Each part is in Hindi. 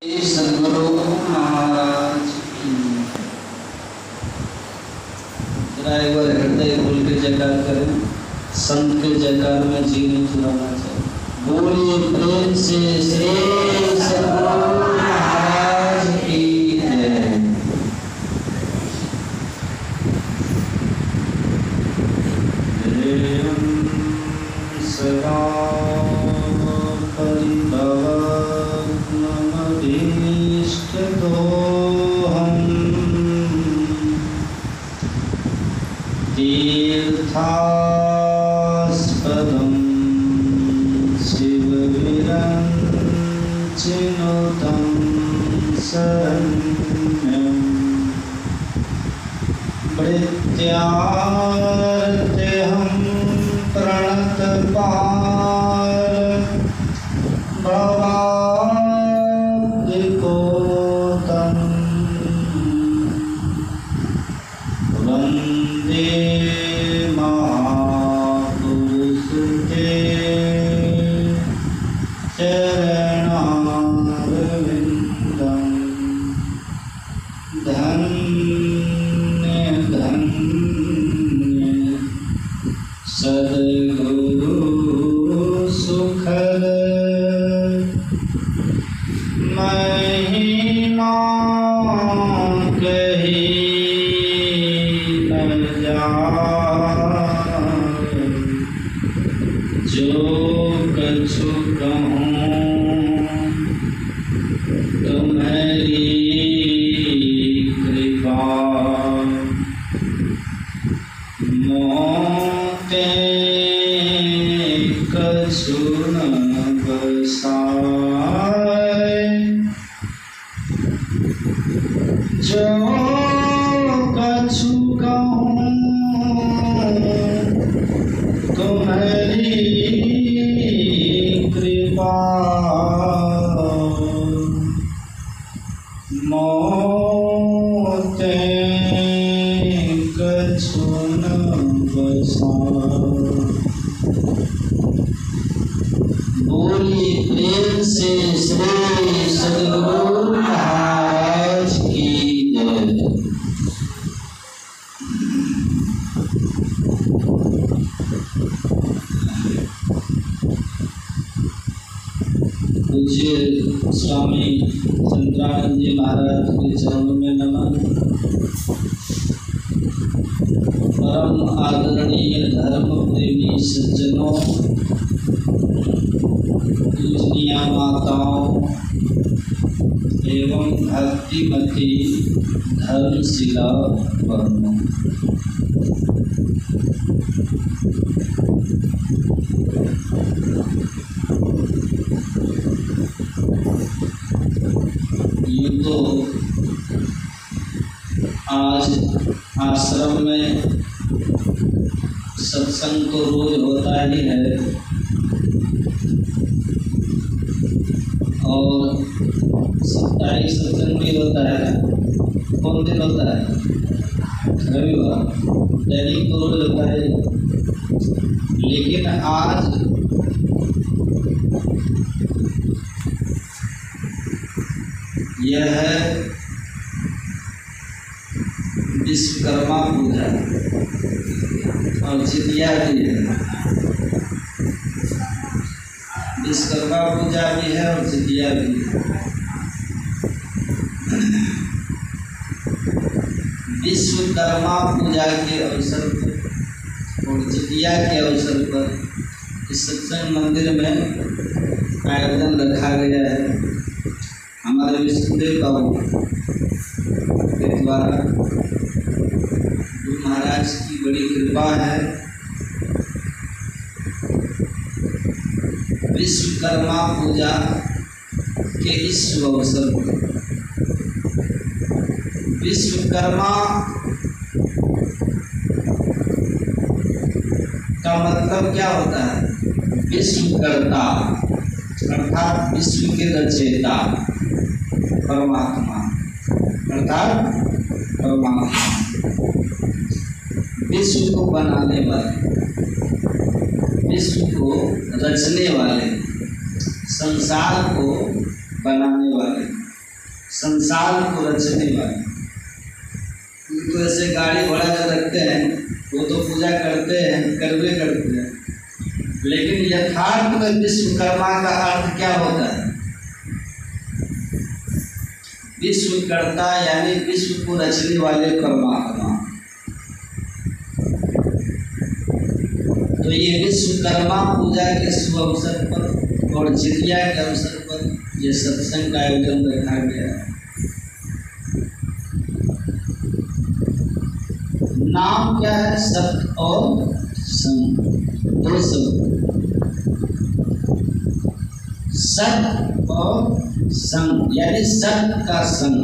सद्गुरु महाराज जरा एक बार हृदय खोल के जयकार करें। संत के जयकार में जी नहीं चुराना चाहिए। बोलिए प्रेम से श्री सद्गुरु महाराज की जय। सदा तीर्थास्पदं शिवविरञ्चिनुतं शरण्यं भृत्यार्तेऽहं प्रणतपाल भवाब्धिकोतं वन्दे चरणारविन्दं धन्य धन्य सद्गुरु सुखद महिमा कही न जाए। जो कछु कहूँ तुम्हारी कृपा मोते कछु न बसाए। जो कछु कहूँ तुम्हारी कृपा मोते कछु न बसाए। बोलिए प्रेम से श्री सद्गुरु महाराज की जय। पूज्य स्वामी चंद्रानंद जी महाराज के चरणों में नमन। परम आदरणीय धर्म प्रेमी सज्जनों, पूजनीय माताओं एवं भक्तिमती धर्मशिला बहनों, ये तो आज आश्रम में सत्संग तो रोज होता ही है और साप्ताहिक सत्संग भी होता है। कौन दिन होता है? रविवार। दैनिक तो रोज होता है, लेकिन आज यह है विश्वकर्मा पूजा और जितिया भी है। विश्वकर्मा पूजा भी है और जितिया भी है। विश्वकर्मा पूजा के अवसर पर और जितिया के अवसर पर इस सत्संग मंदिर में आयोजन रखा गया है। हमारे विष्णुदेव बाबू के द्वारा गुरु महाराज की बड़ी कृपा है। विश्वकर्मा पूजा के इस शुभ अवसर पर विश्वकर्मा का मतलब क्या होता है? विश्वकर्ता अर्थात विश्व के रचयिता परमात्मा अर्थात परमात्मा, विश्व को बनाने वाले, विश्व को रचने वाले, संसार को बनाने वाले संसार को रचने वाले। तो ऐसे गाड़ी घोड़ा जो रखते हैं वो तो पूजा करते हैं, करवे करते हैं, लेकिन यथार्थ में विश्वकर्मा का अर्थ क्या होता है? विश्वकर्ता यानी विश्व को रचने वाले परमात्मा। तो ये विश्वकर्मा पूजा के शुभ अवसर पर और जितिया के अवसर पर ये सत्संग का आयोजन रखा गया है। नाम क्या है? सत्य और संग, दो शब्द, सत्य और संग, यानी सत्य का संग।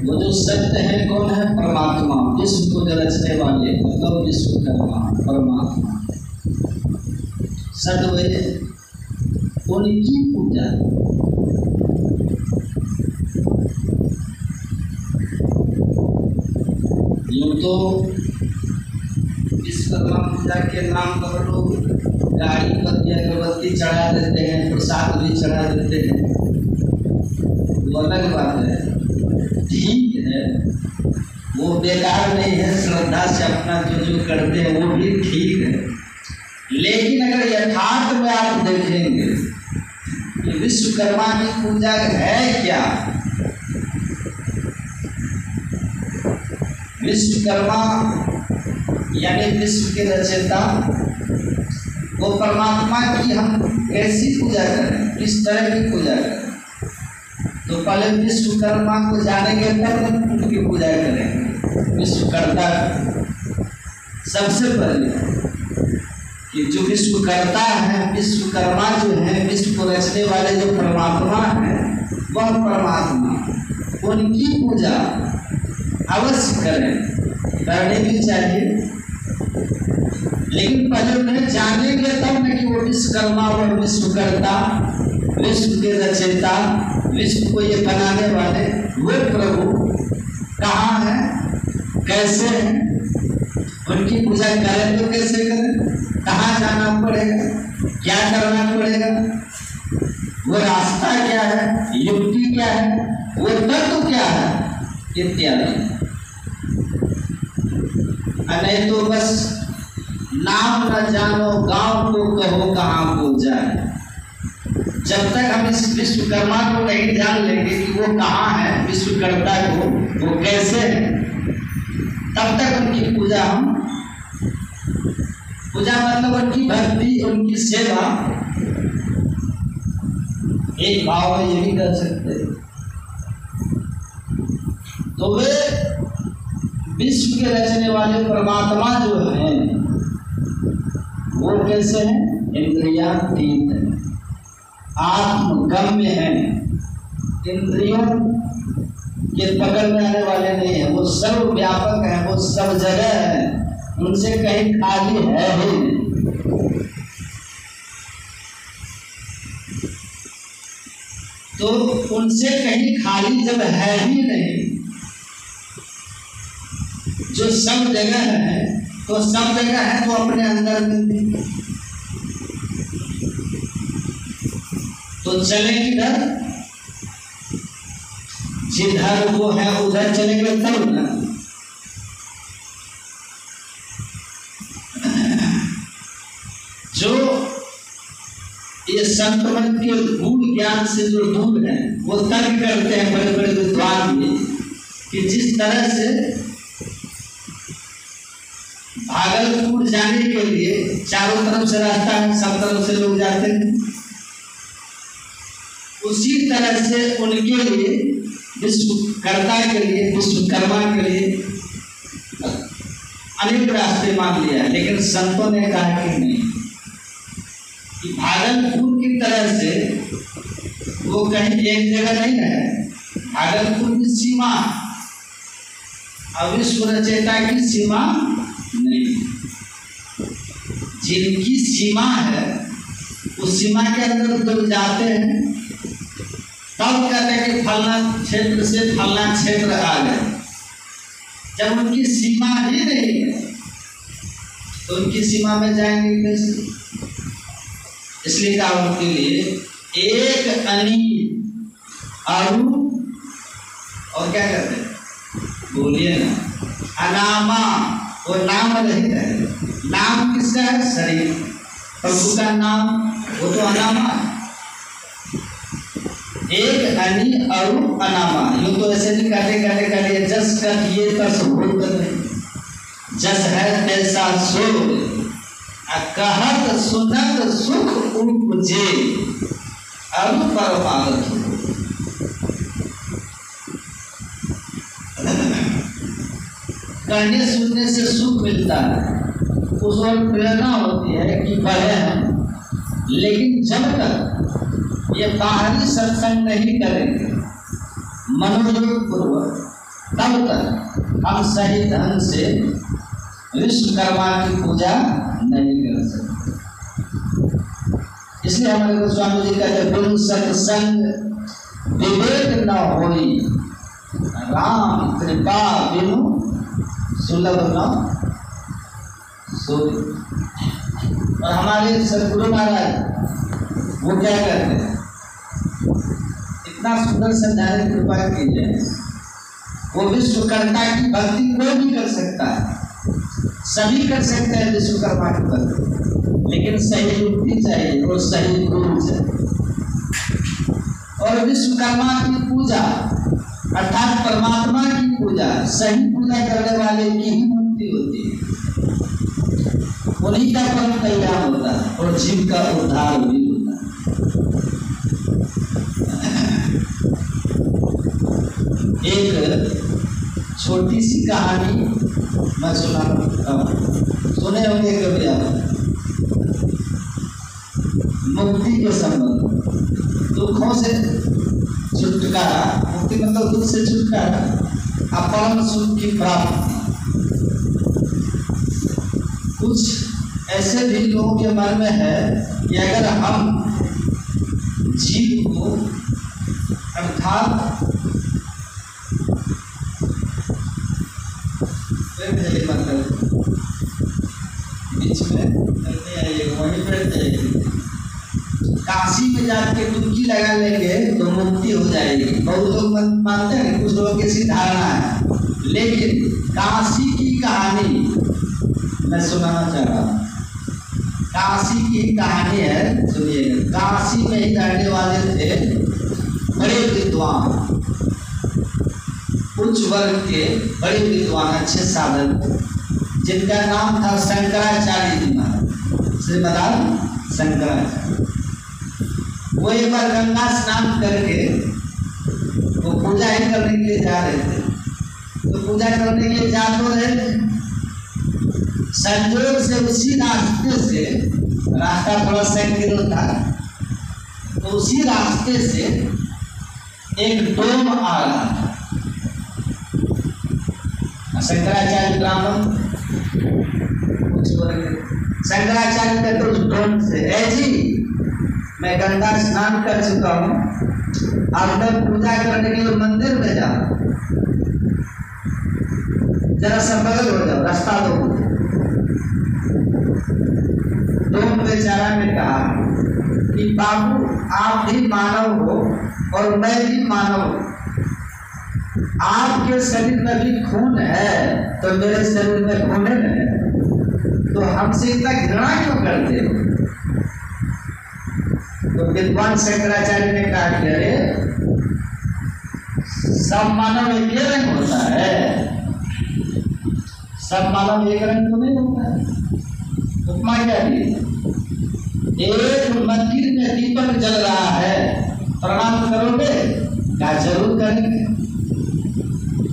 वो जो सत्य है कौन है? परमात्मा, विश्व को रचने वाले, मतलब विश्वकर्मा परमात्मा। सत्य वे उनकी पूजा। यूँ तो विश्वकर्मा पूजा के नाम पर लोग गाड़ी पर अगरबत्ती चढ़ा देते हैं, प्रसाद भी चढ़ा देते हैं, वो अलग बात है, ठीक है, वो बेकार नहीं है। श्रद्धा से अपना जो करते हैं वो भी ठीक है, लेकिन अगर यथार्थ में आप देखेंगे कि विश्वकर्मा की पूजा है क्या? विश्वकर्मा यानी विश्व के रचयिता, वो परमात्मा की हम कैसी पूजा करें, किस तरह की पूजा करें? तो पहले विश्वकर्मा को जानेंगे तब उनकी पूजा करेंगे। विश्वकर्ता सबसे पहले कि जो विश्वकर्ता है, विश्वकर्मा जो है, विश्व को रचने वाले जो परमात्मा है, वह परमात्मा, उनकी पूजा अवश्य करें, करनी भी चाहिए। लेकिन पहले उन्हें जानेंगे तब न कि वो विश्वकर्मा और विश्वकर्ता, विश्व के रचयिता, विश्व को ये बनाने वाले वे प्रभु कहाँ हैं, कैसे हैं, उनकी पूजा करें तो कैसे करें, कहाँ जाना पड़ेगा, क्या करना पड़ेगा, वो रास्ता क्या है, युक्ति क्या है, वो तत्व क्या है, इत्यादि। नहीं तो बस नाम न जानो गांव को कहो कहाँ को जाए। जब तक हम इस विश्वकर्मा को नहीं जान लेंगे कि वो कहाँ है, विश्वकर्ता को वो कैसे है, तब तक उनकी पूजा हम, पूजा मतलब उनकी भक्ति, उनकी सेवा, एक भाव में ये भी कर सकते हैं। तो वे विश्व के रचने वाले परमात्मा जो हैं वो कैसे हैं? इंद्रियातीत है, आत्मगम्य है, इंद्रियों के पकड़ में आने वाले नहीं है, वो सर्वव्यापक है, वो सब जगह है, उनसे कहीं खाली है ही नहीं। तो उनसे कहीं खाली जब है ही नहीं, जो सब जगह है, तो सब जगह है तो अपने अंदर में, तो चले किधर? जिधर वो है उधर चलेंगे तब ना। जो ये संक्रमण के गूढ़ ज्ञान से जो दूर है, वो तर्क करते हैं बड़े बड़े विद्वान भी कि जिस तरह से भागलपुर जाने के लिए चारों तरफ से रास्ता है, सब तरफ से लोग जाते हैं, उसी तरह से उनके लिए, विश्वकर्ता के लिए, विश्वकर्मा के लिए अनेक रास्ते मान लिया है। लेकिन संतों ने कहा कि नहीं, कि भागलपुर की तरह से वो कहीं एक जगह नहीं है, भागलपुर की सीमा और विश्व रचयिता की सीमा नहीं। जिनकी सीमा है उस सीमा के अंदर जब जाते हैं तब कहते हैं कि फलना क्षेत्र से फलना क्षेत्र आ गए। जब उनकी सीमा ही नहीं है तो उनकी सीमा में जाएंगे कैसे? इसलिए कहा उनके लिए एक अनी अरु और क्या कहते हैं, बोलिए ना, अनामा, वो नाम रहित है। नाम किसका है? शरीर। प्रभु का नाम वो तो अनामा है। एक अनी अरु अनामा, यूं तो ऐसे नहीं काटे जस कर ये तस भूल कर, जस है तैसा सो, कहत सुनत सुख उपजे, अरु परमागत। कहने सुनने से सुख मिलता है, उस ओर प्रेरणा होती है कि बढ़े हम, लेकिन जब तक ये बाहरी सत्संग नहीं करेंगे मनोयोग पूर्वक, तब तक हम सही ढंग से विश्वकर्मा की पूजा नहीं कर सकते। इसलिए हमारे गोस्वामी जी कहते बिनु सत्संग विवेक न होई, राम कृपा बिनु सुलभ न सोई। और हमारे सदगुरु महाराज वो क्या करते हैं, इतना सुंदर समझाने की कृपा की जाए। वो विश्वकर्मा की भक्ति कोई भी कर सकता है, सभी कर सकते हैं विश्वकर्मा की भक्ति, लेकिन सही युक्ति चाहिए और सही गुरु चाहिए। और विश्वकर्मा की पूजा अर्थात परमात्मा की पूजा, सही पूजा करने वाले की ही मुक्ति होती है, उन्हीं का परम कल्याण होता है और जीव का उद्धार भी होता है। एक छोटी सी कहानी मैं सुनाता हूँ, सुने होंगे कभी आप, मुक्ति के संबंध, दुखों से छुटकारा, मुक्ति मतलब दुख से छुटकारा, अपरम सुख की प्राप्ति। कुछ ऐसे भी लोगों के मन में है कि अगर हम जीव को अर्थात मतलब बीच में नहीं आइएगा, वहीं बैठ जाइए, काशी में जाके डुबकी लगा लेंगे तो मुक्ति हो जाएगी। बहुत लोग मानते हैं, कुछ लोगों की ऐसी धारणा है, लेकिन काशी की कहानी मैं सुनाना चाह रहा हूँ। काशी की कहानी है, सुनिएगा। काशी में ही रहने वाले थे बड़े विद्वान, उच्च वर्ग के बड़े विद्वान, अच्छे साधक, जिनका नाम था शंकराचार्य जी महाराज, श्रीमदान शंकराचार्य। वो एक बार गंगा स्नान करके वो पूजा ही करने के लिए जा रहे थे, तो पूजा करने के लिए जा तो रहे थे, संयोग से उसी रास्ते से, रास्ता थोड़ा संकीर्ण था, तो उसी रास्ते से एक डोम आ रहा था। शंकराचार्य ब्राह्मण, शंकराचार्य कहते उस डोम से, ऐ जी मैं गंगा स्नान कर चुका हूँ, अब मैं पूजा करने के लिए मंदिर में जाऊँ, जरा सा बगल हो जाओ, रास्ता दो। डोम बेचारा ने कहा कि बाबू आप भी मानव हो और मैं भी मानव हूँ, आपके शरीर में भी खून है तो मेरे शरीर में खून है, तो हमसे इतना घृणा क्यों करते हो? तो विद्वान शंकराचार्य ने कहा कि अरे सब मानव एक ही रंग होता है, सब मानव एक रंग तो नहीं होता है। उपमा क्या दी? एक मंदिर में दीपक जल रहा है, प्रणाम करोगे? क्या जरूर करेंगे।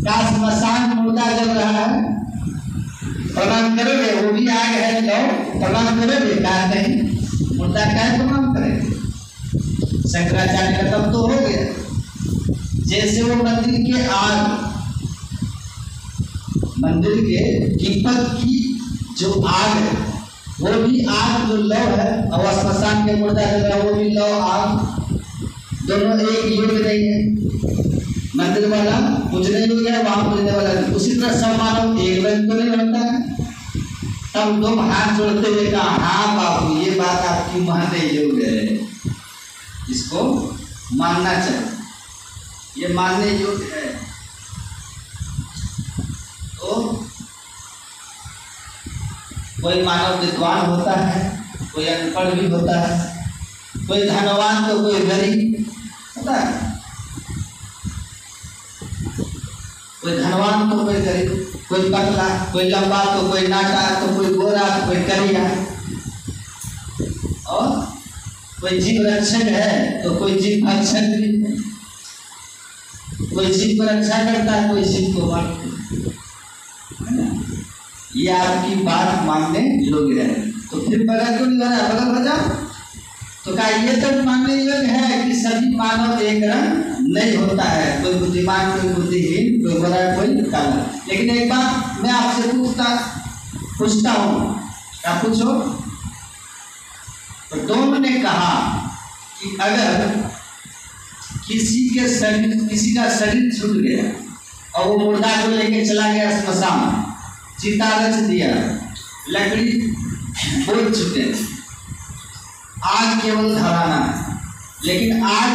क्या स्मशान मुर्दा जल रहा है, प्रणाम करोगे? वो भी आग है, लो प्रणाम करोगे? क्या नहीं, मुर्दा क्या प्रणाम करेंगे। शंकराचार्य का तब तो हो गया, जैसे वो मंदिर के आग, मंदिर के दीपक की जो आग है, वो भी आग जो लौ है, और स्मशान के मुर्दा जल रहा है वो भी लौ आग, दोनों एक योग नहीं है। मंदिर वाला पूजने योग्य है, वहां पूजने वाला, उसी तरह सब मानव एक रंग तो नहीं बनता है। तब तुम हाथ जोड़ते हुए कहा, हाँ बाबू ये बात आपकी मानने योग्य है, इसको मानना चाहिए, ये मानने योग्य है। तो कोई मानव विद्वान होता है, कोई अनपढ़ भी होता है, कोई धनवान तो कोई गरीब होता है, कोई धनवान तो कोई गरीब, कोई पतला, कोई लंबा तो कोई नाटा, तो कोई गोरा तो कोई करिया, और कोई जीव रक्षक है तो कोई जीव भक्षक भी है, कोई जीव को रक्षा करता है, कोई जीव को मारता है। ये आपकी बात मानने योग्य है। तो फिर बगल क्यों नहीं हो रहा, बगल हो जाओ। तो क्या ये तो मानने योग्य है कि सभी मानव एक रंग नहीं होता है, कोई बुद्धिमान कोई बुद्धिहीन, कोई गोरा कोई काला। लेकिन एक बात मैं आपसे पूछता हूँ, क्या पूछो? तो दोनों ने कहा कि अगर किसी का शरीर छूट गया और वो मुर्दा को लेके चला गया श्मशान, चिता रच दिया, लकड़ी बोल चुके, आग केवल धराना, लेकिन आग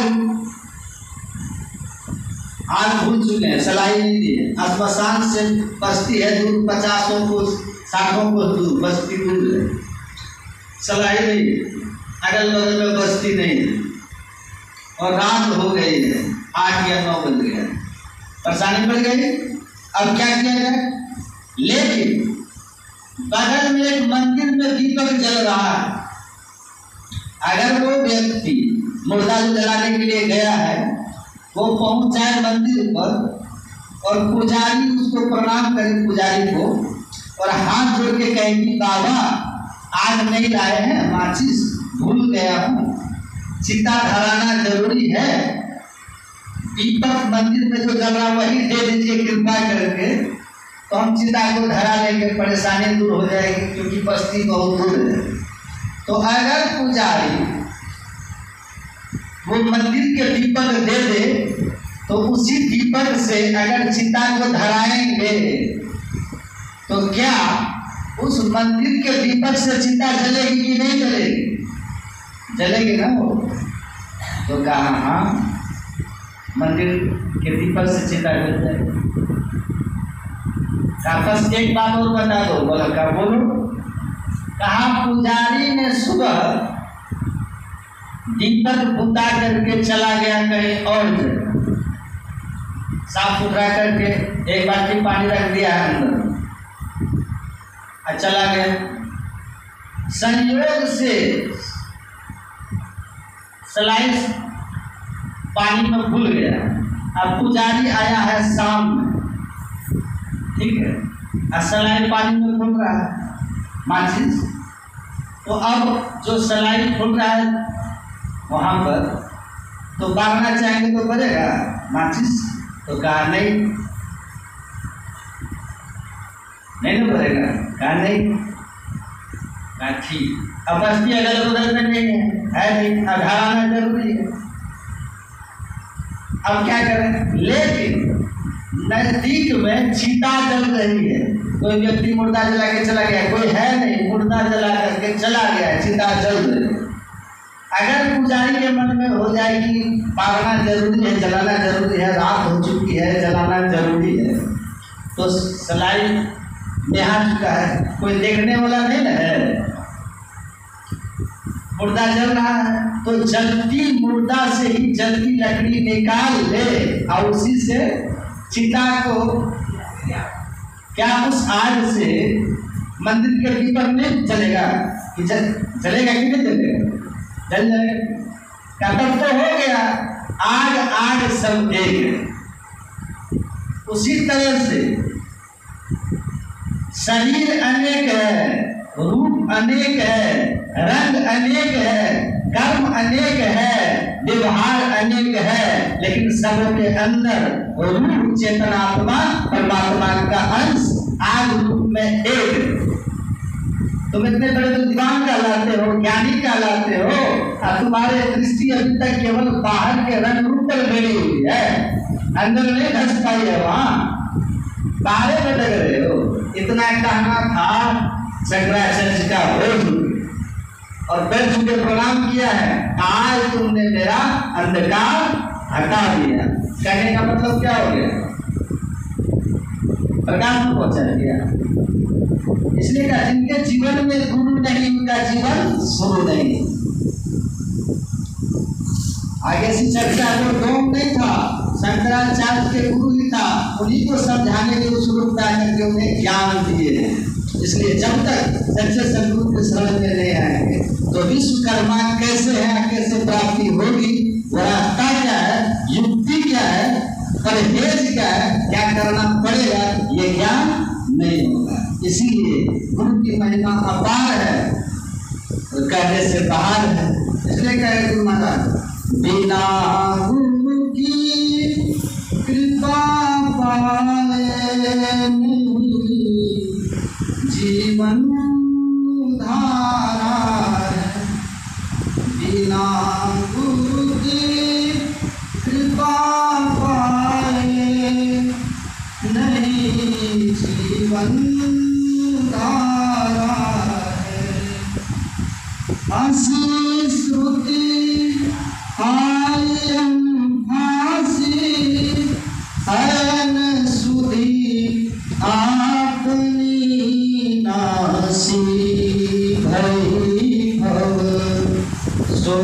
भूल चुके हैं, सलाई नहीं दी है। श्मशान से बस्ती है दूर, 50 को 60 को दूर, बस्ती दूर है, सलाई नहीं, अगल बगल में बस्ती नहीं, और रात हो गई है, 8 या 9 बज गया, परेशानी बढ़ गई। अब क्या किया जाए? लेकिन बगल में एक मंदिर में दीपक जल रहा है, अगर वो व्यक्ति मुर्दा जलाने के लिए गया है, वो पहुंच जाए मंदिर पर और पुजारी उसको प्रणाम करे, पुजारी को, और हाथ जोड़ के कहे कि बाबा आग नहीं लाए हैं, माचिस भूल गया हूँ, चिता धराना जरूरी है, दीपक मंदिर में जो जल रहा वही दे दीजिए कृपा करके, तो हम चिता को धरा लेंगे, परेशानी दूर हो जाएगी, क्योंकि बस्ती बहुत दूर है। तो अगर पुजारी वो मंदिर के दीपक दे दे, तो उसी दीपक से अगर चिता को धराएंगे तो क्या उस मंदिर के दीपक से चिता जलेगी कि नहीं जलेगी? जलेगी ना वो। तो कहा हाँ, मंदिर के दीपक से चिता जल जाएगी। बस एक बात और बता दो। बोला क्या? बोलो। कहा पुजारी ने सुबह दीपक बुता करके चला गया कहीं और जगह, साफ सुथरा करके एक बाल्टी पानी रख दिया अंदर और चला गया। संयोग से स्लाइस पानी में भूल गया। अब पुजारी आया है शाम में, ठीक है, और सलाई पानी में खुल रहा है माचिस। तो अब जो सलाई खुल रहा है वहाँ पर, तो बांधना चाहेंगे तो बनेगा माचिस? तो कहा नहीं, नहीं ना बनेगा। कहा नहीं। कहा ठीक। अब बस्ती अगल बगल में नहीं है नहीं, अधाराना जरूरी है। अब क्या करें? लेकिन नजदीक में चिता जल रही है, कोई व्यक्ति मुर्दा जला के चला गया, कोई है नहीं, मुर्दा जला करके चला गया, चिता जल रही है। अगर पुजारी के मन में हो जाए कि बारना जरूरी है, जलाना जरूरी है, रात हो चुकी है, जलाना जरूरी है, तो सलाई नेहा चुका है, कोई देखने वाला नहीं ना है, मुर्दा जल रहा है, तो जलती मुर्दा से ही जलती लकड़ी निकाल ले और उसी से चिता को, क्या उस आग से मंदिर के दीपक में जलेगा कि जलेगा कि नहीं जलेगा? जल जाएगा। क्या तब तो हो गया आग आग सब एक। उसी तरह से शरीर अनेक है, रूप अनेक है, रंग अनेक है, कर्म अनेक है, व्यवहार अनेक है, लेकिन सबके अंदर रूप चेतनात्मा परमात्मा का अंश आग रूप में एक। तुम इतने बड़े विद्वान कहलाते हो, ज्ञानी कहलाते हो, और तुम्हारे दृष्टि अभी तक केवल बाहर के रंग रूप पर गई हुई है, अंदर नहीं धस पाई है, वहां बाहर भटक रहे हो। इतना कहना था शंकराचार्य का हो, और पैर छू के प्रणाम किया है, आज तुमने मेरा अंधकार हटा दिया। कहने का मतलब क्या हो गया? प्रकाश को पहुंचा दिया। इसलिए कहा जिनके जीवन में गुरु नहीं उनका जीवन शुरू नहीं। आगे से चर्चा को डोम नहीं था, शंकराचार्य के गुरु ही था, उन्हीं को समझाने के उस रूप करके उन्हें ज्ञान दिए। इसलिए जब तक सच्चे सदगुरु के शरण में नहीं आएंगे तो विश्वकर्मा कैसे है, कैसे प्राप्ति होगी, वो रास्ता क्या है, युक्ति क्या है, परहेज क्या है, क्या करना पड़ेगा, ये ज्ञान नहीं होगा। इसीलिए गुरु की महिमा अपार है और कहने से बाहर है। इसलिए कहे गुरु महाराज, बिना गुरु की कृपा पाए जीवन धारा है, बिना गुरु की कृपा पाए नहीं जीवन धारा है। हंसी श्रुति आयम फांसी हैन सुधी अपनी नासी भई भव सो